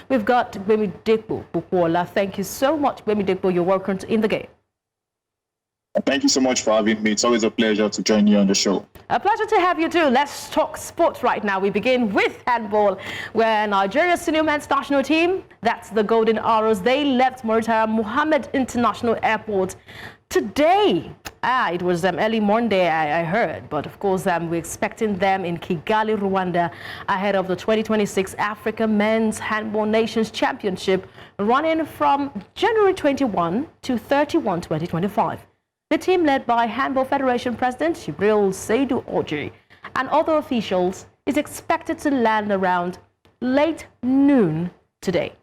We've got Gbemi Dekpo Bukwola. Thank you so much, Gbemi Dekpo. You're welcome In the Game. Thank you so much for having me. It's always a pleasure to join you on the show. A pleasure to have you too. Let's talk sports right now. We begin with handball, where Nigeria's senior men's national team, that's the Golden Arrows, they left Murtala Mohammed International Airport today. It was early Monday, I heard, but of course we're expecting them in Kigali, Rwanda, ahead of the 2026 Africa Men's Handball Nations Championship, running from January 21 to 31, 2025. The team, led by Handball Federation President Jibril Seydou Orji and other officials, is expected to land around late noon today.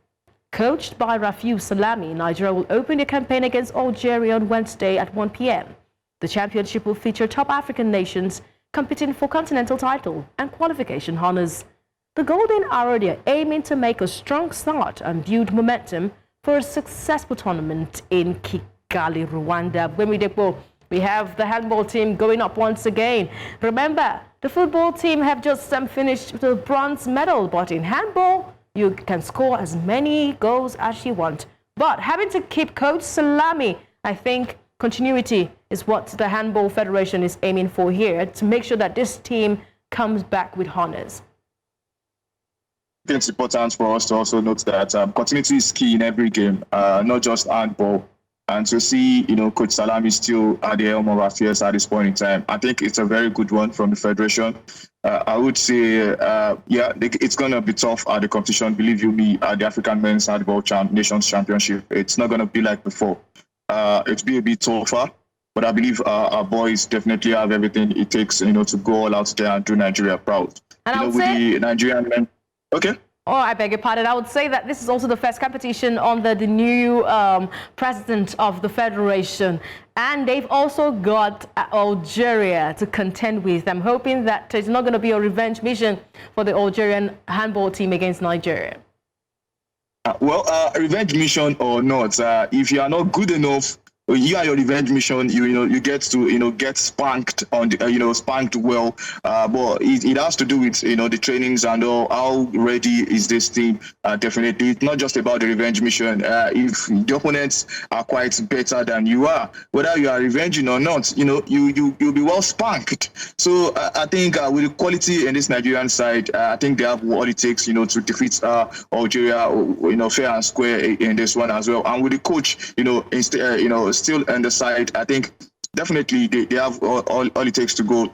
Coached by Rafiu Salami, Nigeria will open their campaign against Algeria on Wednesday at 1 p.m. The championship will feature top African nations competing for continental title and qualification honors. The Golden Arrow are aiming to make a strong start and build momentum for a successful tournament in Kigali, Rwanda. We have the handball team going up once again. Remember, the football team have just finished the bronze medal, but in handball, you can score as many goals as you want. But having to keep Coach Salami, I think continuity is what the Handball Federation is aiming for here to make sure that this team comes back with honors. I think it's important for us to also note that continuity is key in every game, not just handball. And to see, Coach Salami still at the helm of affairs at this point in time, I think it's a very good one from the Federation. I would say, it's going to be tough at the competition, believe you me, at the African Men's Handball Nations Championship. It's not going to be like before. It'll be a bit tougher, but I believe our boys definitely have everything it takes, to go all out there and do Nigeria proud. And I would say, the Nigerian men. Okay. Oh, I beg your pardon. I would say that this is also the first competition under the new president of the Federation. And they've also got Algeria to contend with. I'm hoping that it's not going to be a revenge mission for the Algerian handball team against Nigeria. Revenge mission or not, if you are not good enough, you are your revenge mission. You get to get spanked on the spanked well. But it has to do with the trainings and how ready is this team. Definitely, it's not just about the revenge mission. If the opponents are quite better than you are, whether you are revenging or not, you'll be well spanked. So I think with the quality in this Nigerian side, I think they have what it takes, to defeat Algeria, fair and square in this one as well. And with the coach, still on the side, I think definitely they have all it takes to go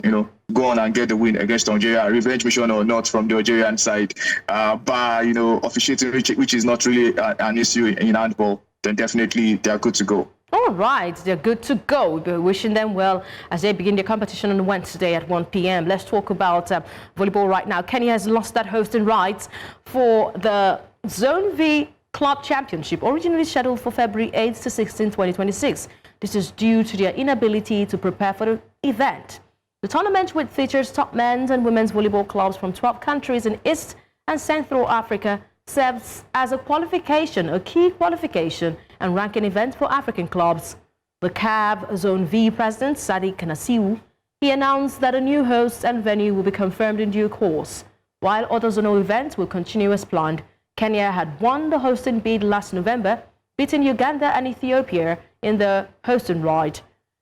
on and get the win against Algeria, revenge mission or not from the Algerian side, by officiating, which is not really an issue in handball. Then definitely they are good to go. All right, they're good to go. We're wishing them well as they begin their competition on Wednesday at 1 p.m. Let's talk about volleyball right now. Kenya has lost that hosting rights for the Zone V Club Championship, originally scheduled for February 8 to 16, 2026. This is due to their inability to prepare for the event. The tournament, which features top men's and women's volleyball clubs from 12 countries in East and Central Africa, serves as a key qualification and ranking event for African clubs. The CAB Zone V president, Sadiq Nasiu, he announced that a new host and venue will be confirmed in due course, while other zonal events will continue as planned. Kenya had won the hosting bid last November, beating Uganda and Ethiopia in the hosting right.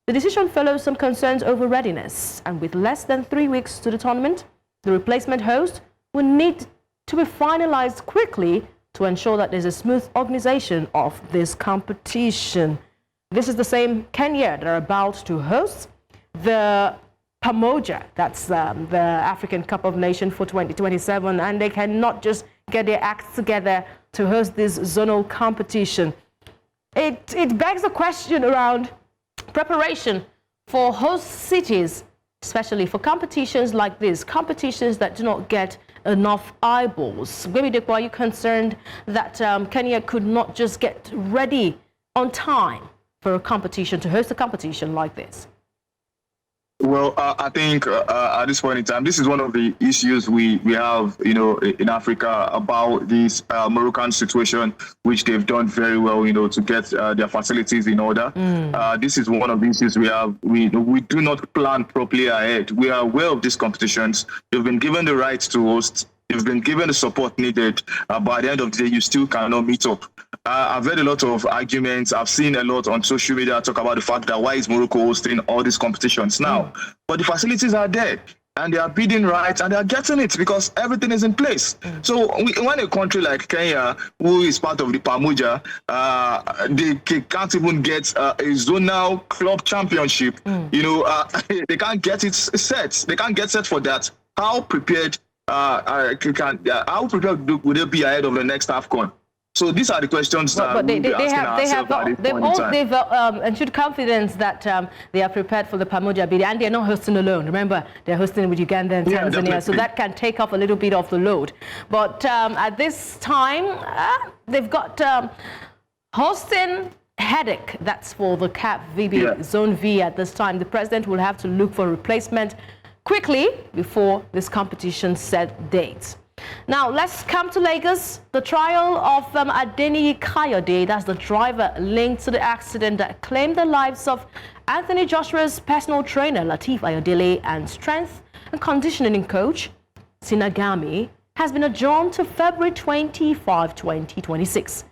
The decision follows some concerns over readiness, and with less than 3 weeks to the tournament, the replacement host will need to be finalized quickly to ensure that there's a smooth organization of this competition. This is the same Kenya that are about to host the Pamoja, that's the African Cup of Nations for 2027, and they cannot just get their acts together to host this zonal competition. It begs a question around preparation for host cities, especially for competitions like this, competitions that do not get enough eyeballs. Gbemi, are you concerned that Kenya could not just get ready on time for a competition, to host a competition like this? Well, I think at this point in time, this is one of the issues we have, in Africa about this Moroccan situation, which they've done very well, to get their facilities in order. This is one of the issues we have. We do not plan properly ahead. We are aware of these competitions. They've been given the right to host. You've been given the support needed, but at the end of the day, you still cannot meet up. I've heard a lot of arguments. I've seen a lot on social media talk about the fact that why is Morocco hosting all these competitions now? But the facilities are there, and they are bidding right, and they are getting it because everything is in place. So when a country like Kenya, who is part of the Pamoja, they can't even get a zonal club championship, they can't get it set. They can't get set for that. How prepared would they be ahead of the next AFCON? So these are the questions that they've ensured confidence that they are prepared for the Pamoja bid, and they're not hosting alone. Remember, they're hosting with Uganda and Tanzania, so that can take off a little bit of the load. But at this time, they've got hosting headache. That's for the CAF VB Zone V at this time. The president will have to look for a replacement quickly before this competition set dates. Now, let's come to Lagos. The trial of Adeni Kayode, that's the driver linked to the accident that claimed the lives of Anthony Joshua's personal trainer, Lateef Ayodele, and strength and conditioning coach, Sinagami, has been adjourned to February 25, 2026.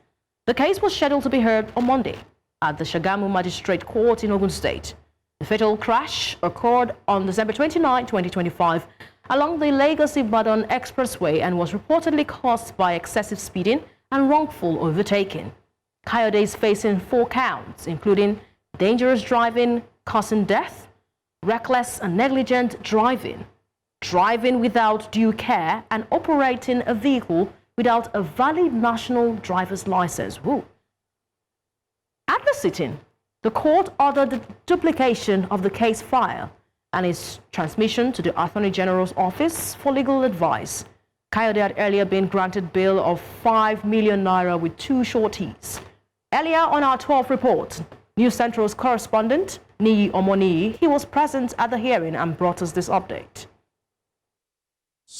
The case was scheduled to be heard on Monday at the Shagamu Magistrate Court in Ogun State. The fatal crash occurred on December 29, 2025, along the Lagos-Ibadan Expressway and was reportedly caused by excessive speeding and wrongful overtaking. Kayode is facing 4 counts, including dangerous driving causing death, reckless and negligent driving, driving without due care, and operating a vehicle without a valid national driver's license. Woo. At the sitting, the court ordered the duplication of the case file and its transmission to the Attorney General's Office for legal advice. Kayode had earlier been granted bail of 5 million naira with 2 sureties. Earlier on our 12 report, News Central's correspondent, Niyi Omoniyi, he was present at the hearing and brought us this update.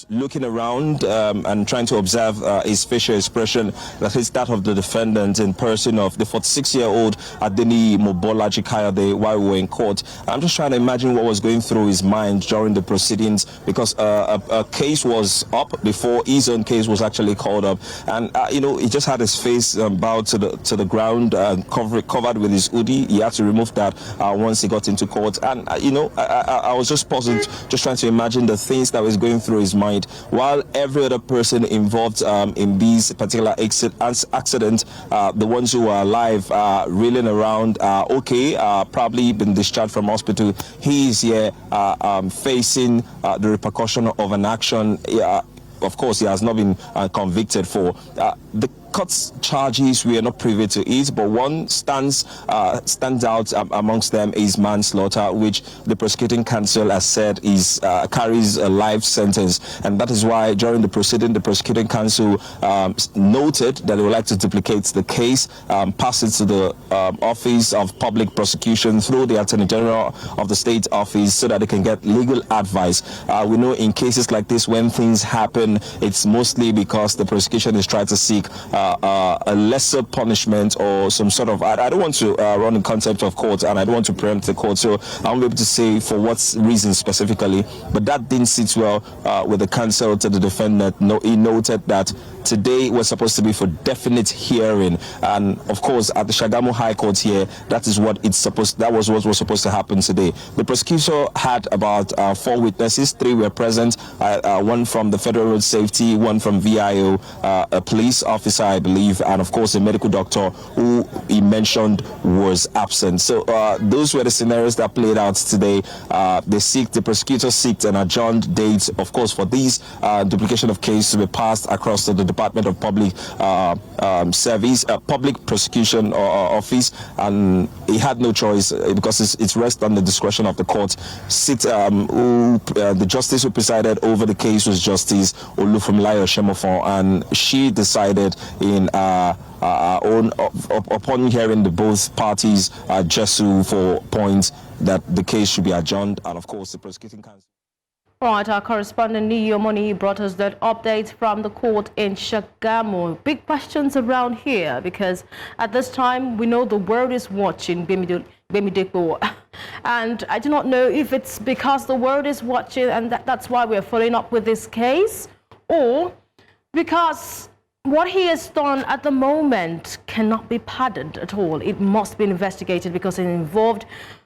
Looking around and trying to observe his facial expression, that is that of the defendant in person of the 46-year-old Adeni Mobolaji Kayode while we were in court. I'm just trying to imagine what was going through his mind during the proceedings, because a case was up before his own case was actually called up, and he just had his face bowed to the ground, covered with his hoodie. He had to remove that once he got into court, and I was just puzzled, just trying to imagine the things that was going through his mind, while every other person involved in these particular accident, the ones who are alive, reeling around, probably been discharged from hospital. He is here facing the repercussion of an action. Of course, he has not been convicted for. The court's charges, we are not privy to it, but one stands out amongst them is manslaughter, which the prosecuting counsel has said carries a life sentence, and that is why during the proceeding, the prosecuting counsel noted that they would like to duplicate the case, pass it to the Office of Public Prosecution through the Attorney General of the State Office so that they can get legal advice. We know in cases like this, when things happen, it's mostly because the prosecution is trying to seek a lesser punishment or some sort of, I don't want to run the concept of court, and I don't want to preempt the court, so I won't be able to say for what reason specifically, but that didn't sit well with the counsel to the defendant. He noted that today was supposed to be for definite hearing, and of course at the Shagamu High Court here, that was what was supposed to happen today. The prosecutor had about 4 witnesses. 3 were present, one from the Federal Road Safety, one from VIO, a police officer, I believe, and of course a medical doctor who he mentioned was absent. So those were the scenarios that played out today. The prosecutor seeked an adjourned date, of course, for these duplication of case to be passed across to the Department of Public Service, Public Prosecution Office, and he had no choice because it's rests on the discretion of the court. The justice who presided over the case was Justice Olufemilayo Shemofon, and she decided in upon hearing the both parties Jesu for points that the case should be adjourned, and of course the prosecuting counsel. Right, our correspondent Niyi Omoniyi brought us that update from the court in Shagamu. Big questions around here because at this time we know the world is watching Bemidepo, and I do not know if it's because the world is watching and that's why we're following up with this case, or because what he has done at the moment cannot be pardoned at all. It must be investigated because it involved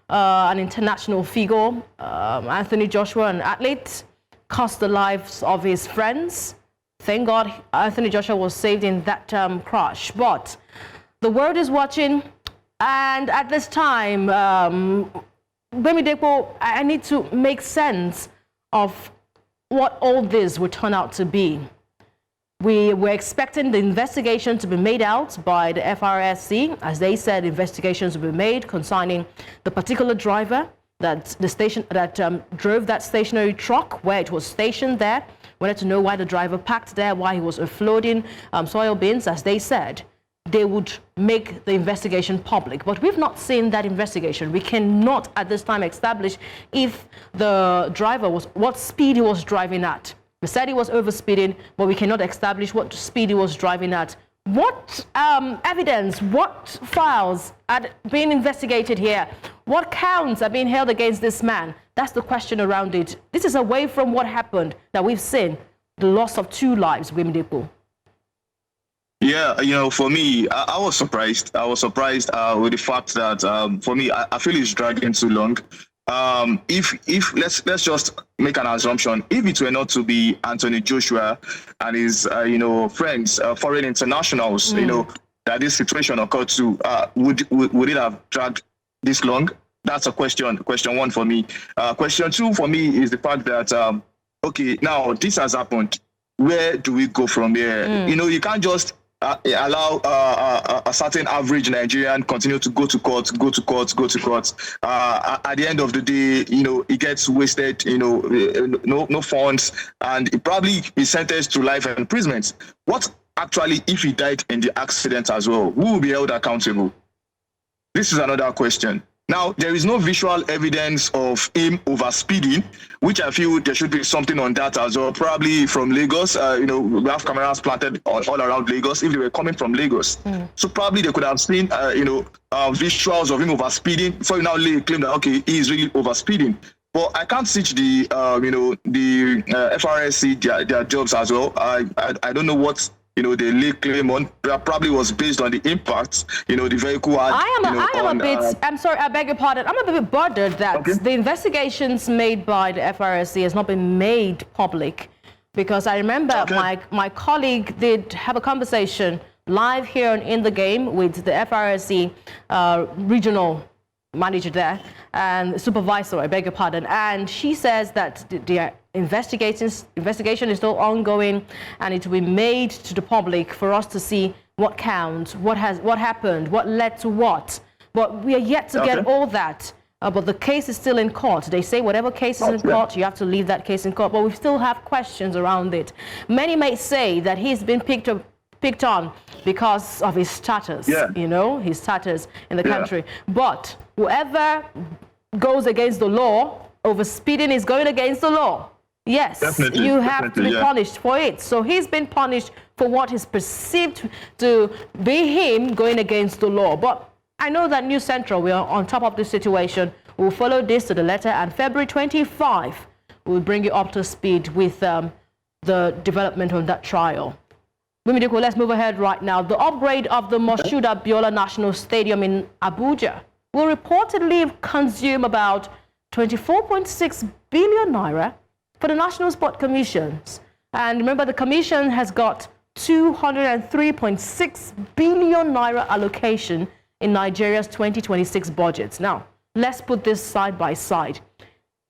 an international figure, Anthony Joshua, an athlete, cost the lives of his friends. Thank God Anthony Joshua was saved in that crash. But the world is watching, and at this time, Bemidepo, I need to make sense of what all this would turn out to be. We were expecting the investigation to be made out by the FRSC. As they said, investigations will be made concerning the particular driver that drove that stationary truck where it was stationed there. Wanted to know why the driver parked there, why he was offloading soil bins. As they said, they would make the investigation public. But we've not seen that investigation. We cannot at this time establish if the driver what speed he was driving at. We said he was overspeeding, but we cannot establish what speed he was driving at. What evidence, what files are being investigated here? What counts are being held against this man? That's the question around it. This is away from what happened that we've seen, the loss of 2 lives, Wimdepo. Yeah, for me, I was surprised. I was surprised with the fact that, for me, I feel it's dragging too long. If let's just make an assumption, if it were not to be Anthony Joshua and his friends, foreign internationals, that this situation occurred to, would it have dragged this long? That's a question one for me. Question 2 for me is the fact that okay, now this has happened. Where do we go from here? You can't just allow a certain average Nigerian continue to go to court. At the end of the day, it gets wasted, no funds, and it probably is sentenced to life imprisonment. What actually if he died in the accident as well? Who will be held accountable? This is another question. Now, there is no visual evidence of him overspeeding, which I feel there should be something on that as well. Probably from Lagos, we have cameras planted all around Lagos if they were coming from Lagos. So probably they could have seen, visuals of him overspeeding before you now claim that, okay, he is really overspeeding. But I can't teach the FRSC their jobs as well. I don't know what the league claim on. That probably was based on the impact, the vehicle had. I'm sorry, I beg your pardon. I'm a bit bothered that the investigations made by the FRSC has not been made public, because I remember my colleague did have a conversation live here in the game with the FRSC regional manager there and supervisor, I beg your pardon, and she says that the investigation is still ongoing, and it will be made to the public for us to see what counts, what happened, what led to what. But we are yet to get all that. But the case is still in court. They say whatever case is in court, you have to leave that case in court. But we still have questions around it. Many may say that he's been picked on because of his status, his status in the country. But whoever goes against the law, overspeeding is going against the law. Yes, you have to be punished for it. So he's been punished for what is perceived to be him going against the law. But I know that News Central, we are on top of this situation. We'll follow this to the letter, and February 25, we'll bring you up to speed with the development on that trial. Bimidiko, let's move ahead right now. The upgrade of the Moshood Abiola National Stadium in Abuja will reportedly consume about 24.6 billion naira for the National Sport Commissions. And remember, the Commission has got 203.6 billion naira allocation in Nigeria's 2026 budget. Now, let's put this side by side.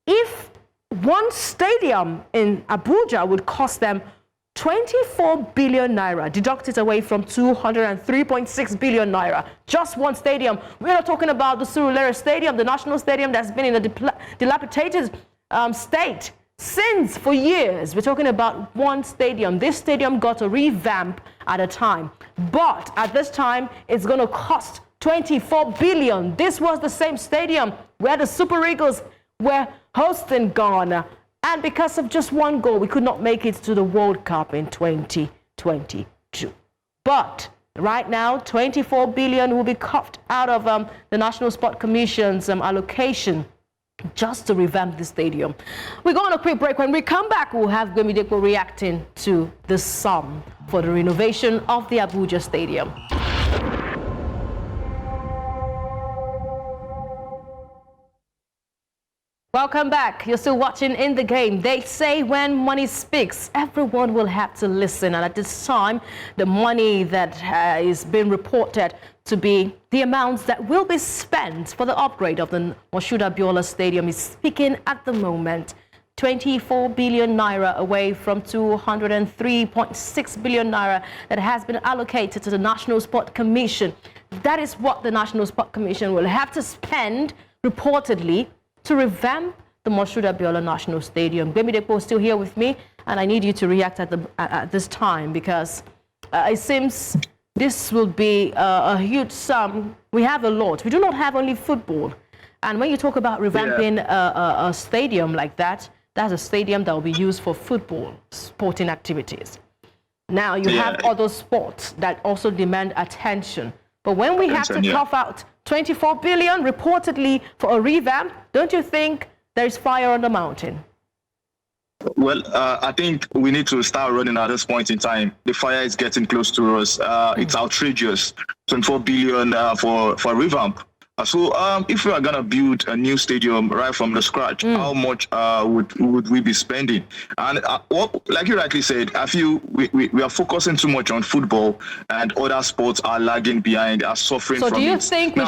If one stadium in Abuja would cost them 24 billion naira, deduct it away from 203.6 billion naira, just one stadium. We're not talking about the Surulere Stadium, the national stadium that's been in a dilapidated state for years. We're talking about one stadium. This stadium got a revamp at a time, but at this time, it's going to cost 24 billion. This was the same stadium where the Super Eagles were hosting Ghana. And because of just one goal, we could not make it to the World Cup in 2022. But right now, 24 billion will be coughed out of the National Sport Commission's allocation just to revamp the stadium. We go on a quick break. When we come back, we'll have Gwemideko reacting to the sum for the renovation of the Abuja Stadium. Welcome back. You're still watching In the Game. They say when money speaks, everyone will have to listen. And at this time, the money that is being reported to be the amounts that will be spent for the upgrade of the Moshood Abiola Stadium is speaking at the moment. 24 billion naira away from 203.6 billion naira that has been allocated to the National Sport Commission. That is what the National Sport Commission will have to spend, reportedly, to revamp the Moshood Abiola National Stadium. Gwemideko is still here with me, and I need you to react at this time because it seems this will be a huge sum. We have a lot. We do not have only football. And when you talk about revamping a stadium like that, that's a stadium that will be used for football, sporting activities. Now, you have other sports that also demand attention. But when we have to cough out 24 billion reportedly for a revamp, don't you think there is fire on the mountain? Well, I think we need to start running at this point in time. The fire is getting close to us. It's outrageous. 24 billion for revamp. So if we are going to build a new stadium right from the scratch, how much would we be spending? And like you rightly said, I feel we are focusing too much on football and other sports are lagging behind, are suffering from it. So do you think do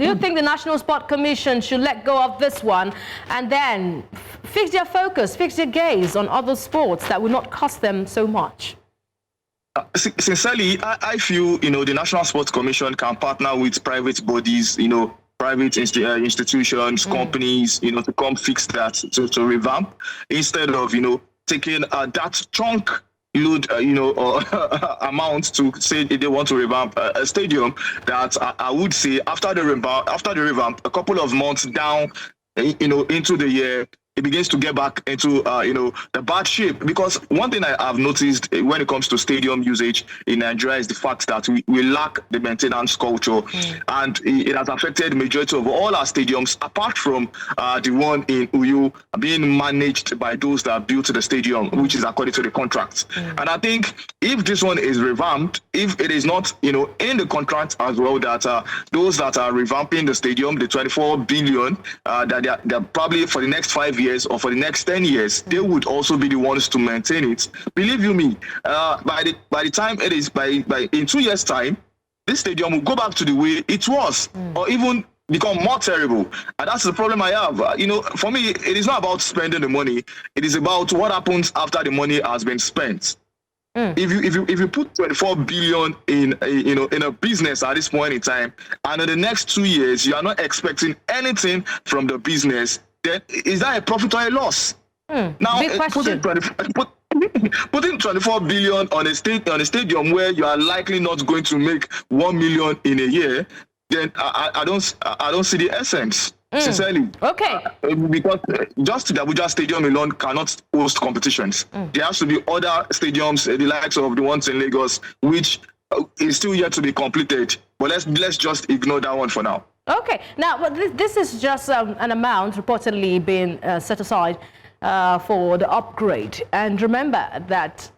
you think the National Sport Commission should let go of this one and then fix their focus, fix their gaze on other sports that will not cost them so much? Sincerely, I feel, the National Sports Commission can partner with private bodies, private institutions, companies, to come fix that, to revamp, instead of, taking that chunk load, amount to say they want to revamp a stadium that I would say after the revamp, a couple of months down, into the year, it begins to get back into, the bad shape. Because one thing I've noticed when it comes to stadium usage in Nigeria is the fact that we lack the maintenance culture. And it has affected the majority of all our stadiums, apart from the one in Uyo being managed by those that built the stadium, which is according to the contract. And I think if this one is revamped, if it is not, in the contract as well, that those that are revamping the stadium, the 24 billion, that they're probably for the next 5 years or for the next 10 years, they would also be the ones to maintain it. Believe you me, by the time it is in 2 years' time, this stadium will go back to the way it was, or even become more terrible. And that's the problem I have. For me, it is not about spending the money. It is about what happens after the money has been spent. If you put 24 billion in a business at this point in time, and in the next 2 years you are not expecting anything from the business, then is that a profit or a loss? Now, putting 24 billion on a stadium where you are likely not going to make 1 million in a year, then I don't see the essence. Sincerely. Okay. Because just the Abuja Stadium alone cannot host competitions. There has to be other stadiums, the likes of the ones in Lagos, which is still yet to be completed. But let's just ignore that one for now. Okay. Now, this is just an amount reportedly being set aside for the upgrade. And remember that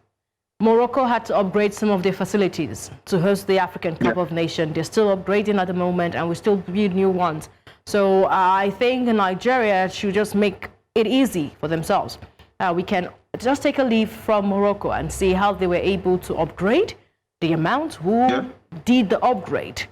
Morocco had to upgrade some of their facilities to host the African Cup of Nations. They're still upgrading at the moment, and we still build new ones. So I think Nigeria should just make it easy for themselves. We can just take a leaf from Morocco and see how they were able to upgrade, the amount, who did the upgrade.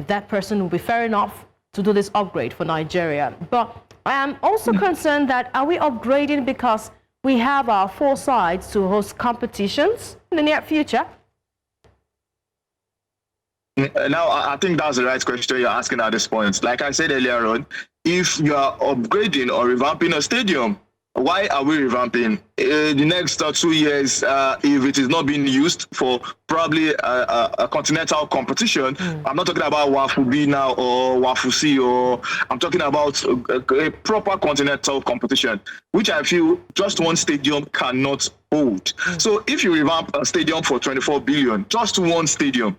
That person will be fair enough to do this upgrade for Nigeria. But I am also concerned that are we upgrading because we have our 4 sides to host competitions in the near future? Now, I think that's the right question you're asking at this point. Like I said earlier on, if you are upgrading or revamping a stadium, why are we revamping? The next 2 years, if it is not being used for probably a continental competition, I'm not talking about WAFU B now or WAFU C, or I'm talking about a proper continental competition, which I feel just one stadium cannot hold. So if you revamp a stadium for 24 billion, just one stadium,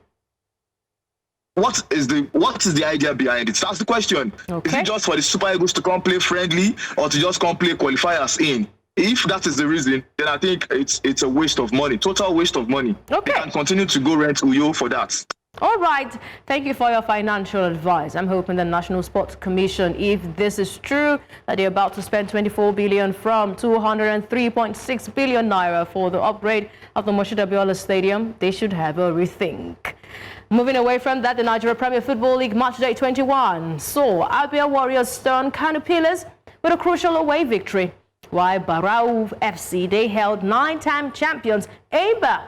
what is the idea behind it? That's the question. Okay. Is it just for the Super Eagles to come play friendly or to just come play qualifiers in? If that is the reason, then I think it's a waste of money, total waste of money. Okay. They can continue to go rent Uyo for that. All right. Thank you for your financial advice. I'm hoping the National Sports Commission, if this is true, that they're about to spend 24 billion from 203.6 billion naira for the upgrade of the Moulay Abdellah Stadium, they should have a rethink. Moving away from that, the Nigeria Premier Football League Match Day 21 saw Abia Warriors stun Kano Pillars with a crucial away victory, while Barau FC, they held 9-time champions Aba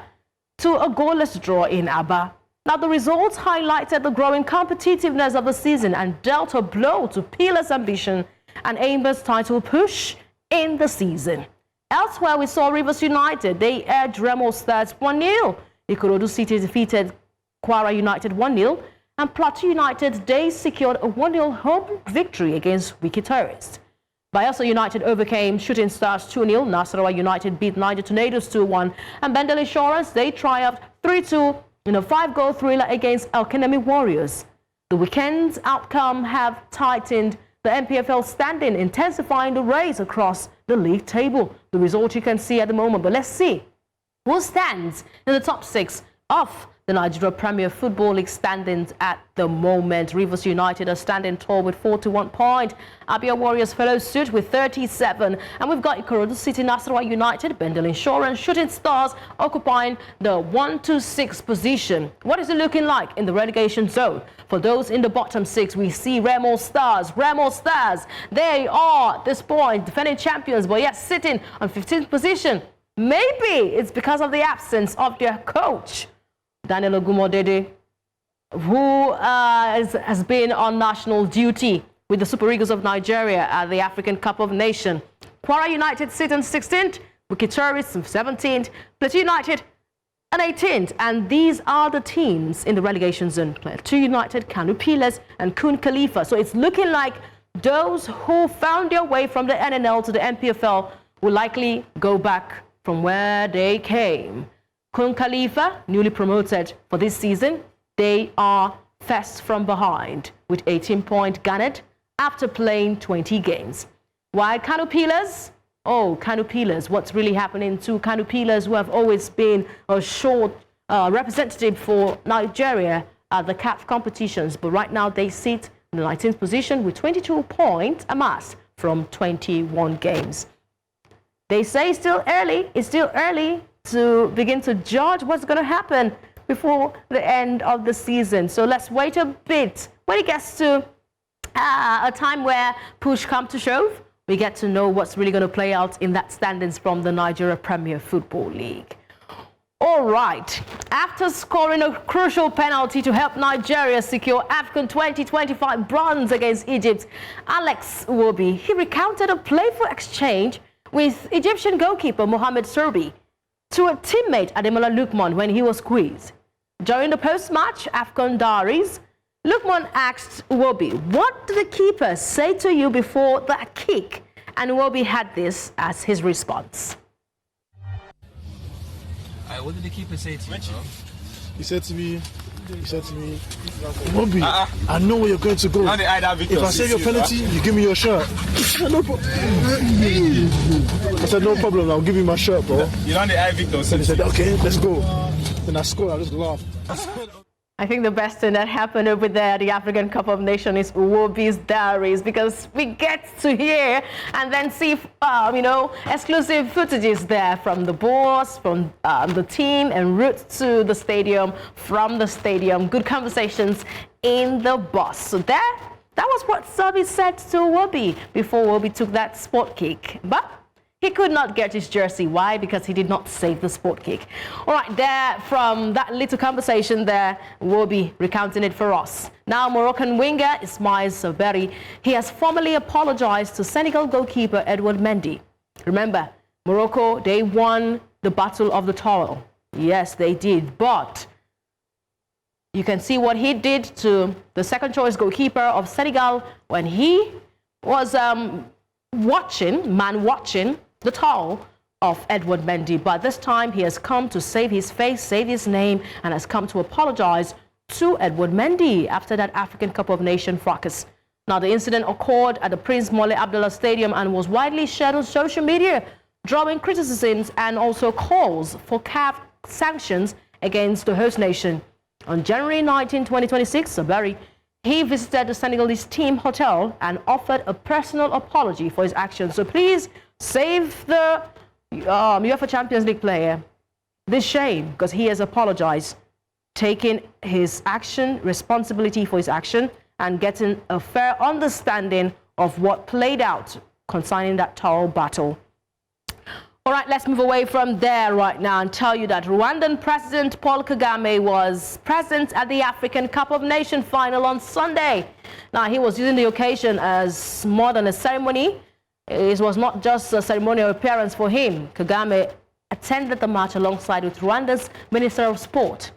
to a goalless draw in Aba. Now, the results highlighted the growing competitiveness of the season and dealt a blow to Pillars' ambition and Amber's title push in the season. Elsewhere, we saw Rivers United. They edged Remo Stars 1-0. Ikorodu City defeated Kwara United 1-0. And Plateau United, they secured a 1-0 home victory against Wiki Tourist. Bayelsa United overcame Shooting Stars 2-0. Nasarawa United beat Niger Tornadoes 2-1. And Bendel Insurance, they triumphed 3-2 in a 5-goal thriller against Alkenemi Warriors. The weekend's outcome have tightened the NPFL standing, intensifying the race across the league table. The result you can see at the moment, but let's see who stands in the top 6 of the Nigeria Premier Football League standings at the moment. Rivers United are standing tall with 41 points. Abia Warriors follow suit with 37. And we've got Ikorodu City, Nasarawa United, Bendel Insurance, Shooting Stars occupying the 1-6 position. What is it looking like in the relegation zone? For those in the bottom 6, we see Remo Stars. Remo Stars, they are at this point defending champions, but yet sitting on 15th position. Maybe it's because of the absence of their coach, Daniel Ogumodede, who has been on national duty with the Super Eagles of Nigeria at the African Cup of Nations. Kwara United sit on 16th, Wiki Tourists on 17th, Plateau United on 18th. And these are the teams in the relegation zone. Plateau United, Kano Pillars, and Kun Khalifa. So it's looking like those who found their way from the NNL to the NPFL will likely go back from where they came. Kun Khalifa, newly promoted for this season, they are first from behind with 18 points garnered after playing 20 games. While Kano Pillars, Kano Pillars, what's really happening to Kano Pillars, who have always been a short representative for Nigeria at the CAF competitions, but right now they sit in the 19th position with 22 points amassed from 21 games. They say it's still early to begin to judge what's going to happen before the end of the season. So let's wait a bit. When it gets to a time where push comes to shove, we get to know what's really going to play out in that standings from the Nigeria Premier Football League. All right. After scoring a crucial penalty to help Nigeria secure AFCON 2025 bronze against Egypt, Alex Iwobi, he recounted a playful exchange with Egyptian goalkeeper Mohamed Serbi to a teammate Ademola Lookman when he was squeezed. During the post-match AFCON diaries, Lookman asked Iwobi, "What did the keeper say to you before that kick?" And Iwobi had this as his response. What did the keeper say to you, bro? He said to me, Iwobi, I know where you're going to go. If I save your penalty, you give me your shirt. No problem. I said, no problem, I'll give you my shirt, bro. You don't the eye Victor. And he said, okay, let's go. Then I scored, I just laughed. I think the best thing that happened over there at the African Cup of Nations is Iwobi's diaries, because we get to hear and then see, exclusive footages there from the boss, from the team, en route to the stadium, from the stadium. Good conversations in the bus. So that was what Serbi said to Iwobi before Iwobi took that sport kick. But he could not get his jersey. Why? Because he did not save the sport kick. All right, there from that little conversation there, Iwobi recounting it for us. Now, Moroccan winger Ismaël Saibari, he has formally apologized to Senegal goalkeeper Edouard Mendy. Remember, Morocco, they won the Battle of the Towel. Yes, they did. But you can see what he did to the second choice goalkeeper of Senegal when he was watching the towel of Edouard Mendy. But this time he has come to save his face, save his name, and has come to apologize to Edouard Mendy after that African Cup of Nations fracas. Now, the incident occurred at the Prince Moulay Abdellah Stadium and was widely shared on social media, drawing criticisms and also calls for CAF sanctions against the host nation. On January 19, 2026, Saibari, he visited the Senegalese team hotel and offered a personal apology for his actions. So please save the UEFA Champions League player this shame, because he has apologized, taking his action, responsibility for his action, and getting a fair understanding of what played out concerning that towel battle. All right, let's move away from there right now and tell you that Rwandan President Paul Kagame was present at the African Cup of Nations final on Sunday. Now, he was using the occasion as more than a ceremony. It was not just a ceremonial appearance for him. Kagame attended the match alongside with Rwanda's Minister of Sport,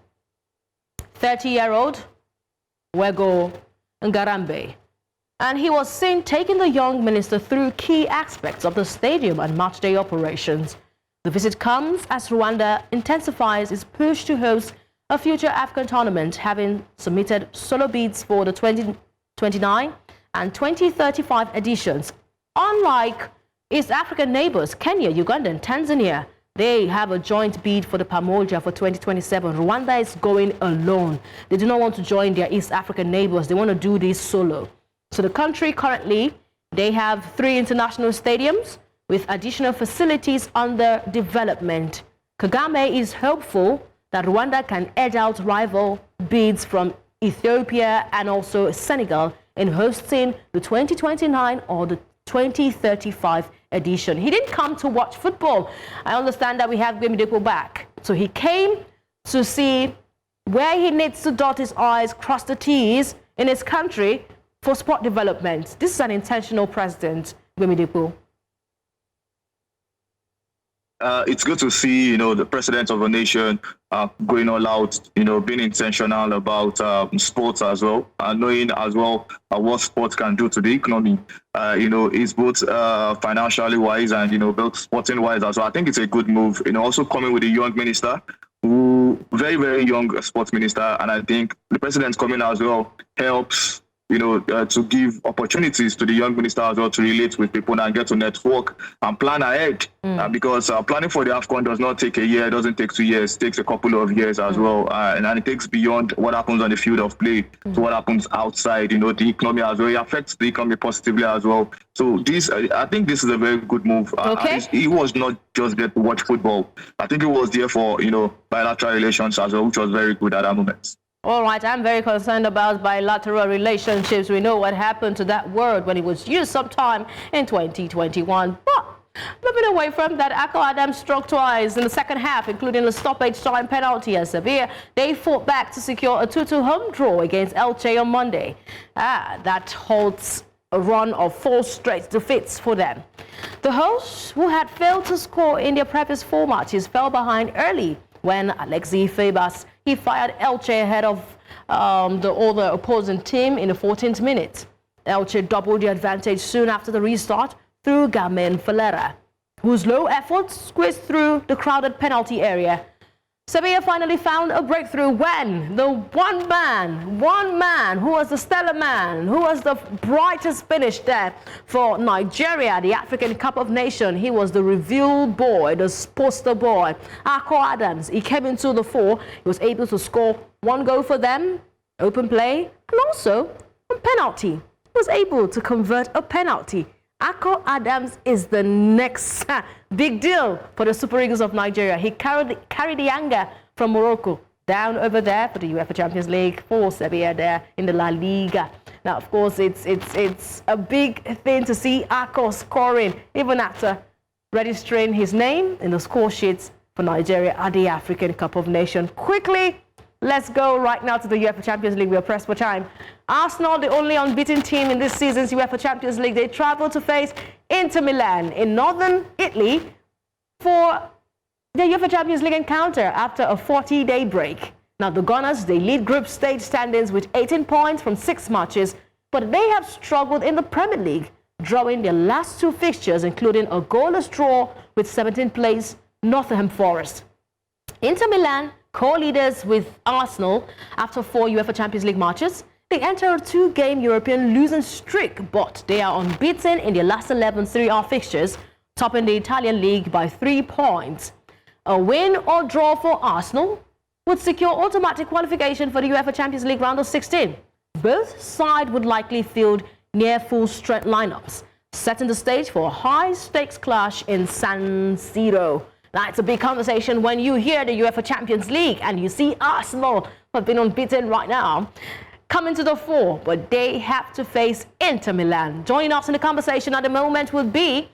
30-year-old Wego Ngarambe. And he was seen taking the young minister through key aspects of the stadium and matchday operations. The visit comes as Rwanda intensifies its push to host a future AFCON tournament, having submitted solo bids for the 2029 and 2035 editions. Unlike its African neighbors, Kenya, Uganda, and Tanzania, they have a joint bid for the Pamoja for 2027. Rwanda is going alone. They do not want to join their East African neighbors. They want to do this solo. So the country currently, they have 3 international stadiums with additional facilities under development. Kagame is hopeful that Rwanda can edge out rival bids from Ethiopia and also Senegal in hosting the 2029 or the 2035 edition. He didn't come to watch football. I understand that we have Gwemidepo back. So he came to see where he needs to dot his I's, cross the T's in his country for sport development. This is an intentional president, Gwemidepo. It's good to see, the president of a nation going all out, being intentional about sports as well, knowing as well what sports can do to the economy. It's both financially wise and, both sporting wise as well. I think it's a good move, also coming with a young minister, who very, very young sports minister. And I think the president's coming as well helps to give opportunities to the young minister as well to relate with people and get to network and plan ahead. Because planning for the AFCON does not take a year, it doesn't take 2 years, it takes a couple of years as well. And it takes beyond what happens on the field of play to what happens outside, the economy as well. It affects the economy positively as well. So I think this is a very good move. Okay. He was not just there to watch football. I think he was there for, bilateral relations as well, which was very good at that moment. All right, I'm very concerned about bilateral relationships. We know what happened to that word when it was used sometime in 2021. But moving away from that, Akor Adams struck twice in the second half, including a stoppage time penalty as Sevilla. They fought back to secure a 2-2 home draw against Elche on Monday. That holds a run of 4 straight defeats for them. The hosts, who had failed to score in their previous 4 matches, fell behind early when Alexis Febas, he fired Elche ahead of the other opposing team in the 14th minute. Elche doubled the advantage soon after the restart through Gamen Falera, whose low efforts squeezed through the crowded penalty area. Sevilla finally found a breakthrough when the one man who was the stellar man, who was the brightest finish there for Nigeria, the African Cup of Nations. He was the reveal boy, the poster boy, Akor Adams. He came into the fore. He was able to score 1 goal for them, open play, and also a penalty. He was able to convert a penalty. Akor Adams is the next big deal for the Super Eagles of Nigeria. He carried the anger from Morocco down over there for the UEFA Champions League, for Sevilla there in the La Liga. Now, of course, it's a big thing to see Akor scoring, even after registering his name in the score sheets for Nigeria at the African Cup of Nations. Quickly, let's go right now to the UEFA Champions League. We are pressed for time. Arsenal, the only unbeaten team in this season's UEFA Champions League, they travel to face Inter Milan in northern Italy for the UEFA Champions League encounter after a 40-day break. Now, the Gunners, they lead group stage standings with 18 points from 6 matches, but they have struggled in the Premier League, drawing their last 2 fixtures, including a goalless draw with 17th place Nottingham Forest. Inter Milan co-leaders with Arsenal after 4 UEFA Champions League matches. They enter a 2-game European losing streak, but they are unbeaten in their last 11 Serie A fixtures, topping the Italian league by 3 points. A win or draw for Arsenal would secure automatic qualification for the UEFA Champions League round of 16. Both sides would likely field near full-strength lineups, setting the stage for a high-stakes clash in San Siro. Now, it's a big conversation when you hear the UEFA Champions League and you see Arsenal, who have been unbeaten right now, coming to the fore, but they have to face Inter Milan. Joining us in the conversation at the moment will be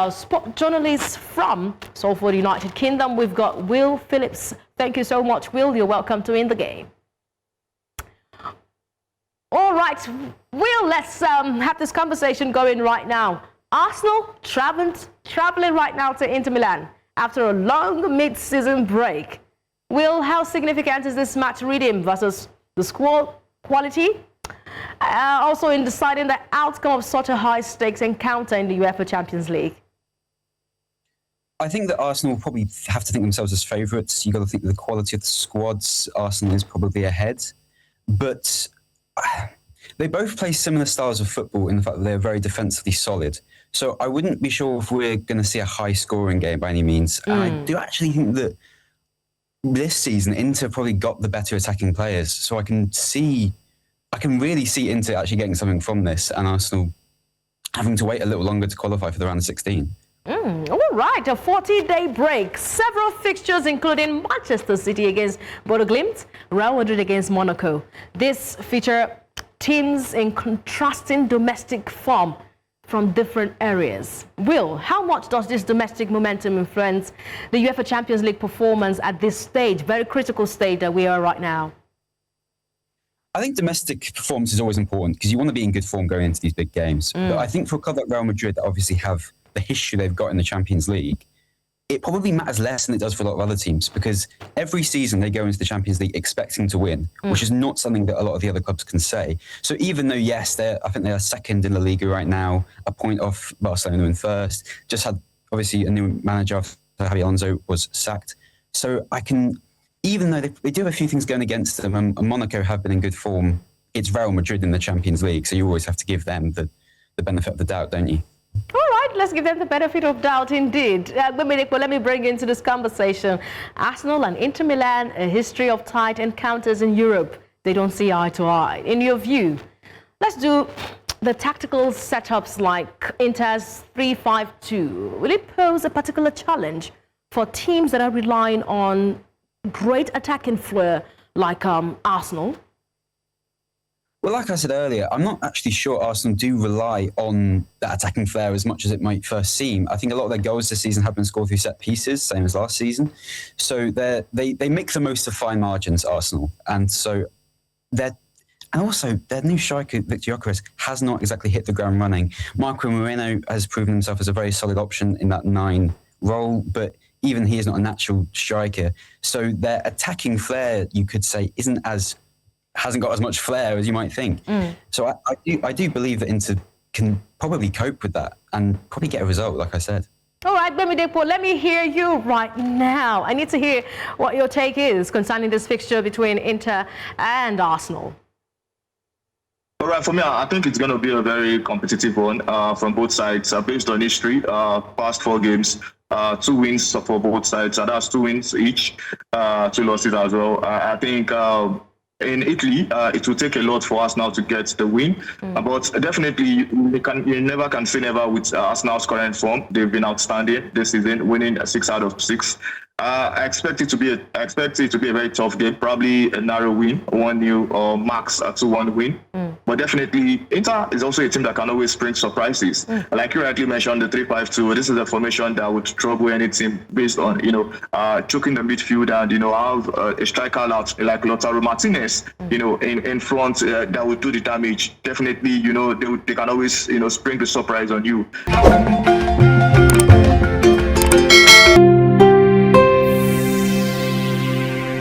sport journalist from Salford, United Kingdom. We've got Will Phillips. Thank you so much, Will. You're welcome to In the Game. All right, Will, let's have this conversation going right now. Arsenal traveling right now to Inter Milan after a long mid-season break. Will, how significant is this match reading versus the squad quality? Also in deciding the outcome of such a high-stakes encounter in the UEFA Champions League? I think that Arsenal will probably have to think themselves as favourites. You've got to think that the quality of the squads, Arsenal is probably ahead. But they both play similar styles of football in the fact that they're very defensively solid. So I wouldn't be sure if we're going to see a high-scoring game by any means. And I do actually think that this season, Inter probably got the better attacking players. So I can really see Inter actually getting something from this and Arsenal having to wait a little longer to qualify for the round of 16. All right, a 40-day break. Several fixtures, including Manchester City against Bodo Glimt, Real Madrid against Monaco. This feature teams in contrasting domestic form from different areas. Will, how much does this domestic momentum influence the UEFA Champions League performance at this stage, very critical stage that we are right now? I think domestic performance is always important because you want to be in good form going into these big games. But I think for a club like Real Madrid that obviously have the history they've got in the Champions League, it probably matters less than it does for a lot of other teams because every season they go into the Champions League expecting to win, which is not something that a lot of the other clubs can say. So even though, yes, I think they are second in La Liga right now, a point off Barcelona in first, just had obviously a new manager after Xabi Alonso was sacked. So even though they do have a few things going against them, and Monaco have been in good form, it's Real Madrid in the Champions League, so you always have to give them the benefit of the doubt, don't you? All right, let's give them the benefit of doubt indeed. Let me bring into this conversation Arsenal and Inter Milan, a history of tight encounters in Europe. They don't see eye to eye. In your view, let's do the tactical setups like Inter's 3-5-2. Will it pose a particular challenge for teams that are relying on great attacking flair like Arsenal? Well, like I said earlier, I'm not actually sure Arsenal do rely on that attacking flair as much as it might first seem. I think a lot of their goals this season have been scored through set pieces, same as last season. So they make the most of fine margins, Arsenal. And so their new striker, Victor Gyökeres, has not exactly hit the ground running. Marco Moreno has proven himself as a very solid option in that 9 role, but even he is not a natural striker. So their attacking flair, you could say, hasn't got as much flair as you might think. So I do believe that Inter can probably cope with that and probably get a result, like I said. All right, let me hear you right now. I need to hear what your take is concerning this fixture between Inter and Arsenal. All right, for me, I think it's going to be a very competitive one from both sides based on history. Past 4 games, 2 wins for both sides. That's 2 wins each, 2 losses as well. I think in Italy, it will take a lot for us now to get the win. But definitely, you never can say never with Arsenal's current form. They've been outstanding this season, winning 6 out of 6. I expect it to be a very tough game, probably a narrow win, 1-0 or max a 2-1 win. But definitely, Inter is also a team that can always spring surprises. Like you rightly mentioned, the 3-5-2. This is a formation that would trouble any team based on choking the midfield and have a striker like Lautaro Martinez, in front that would do the damage. Definitely, they can always spring the surprise on you.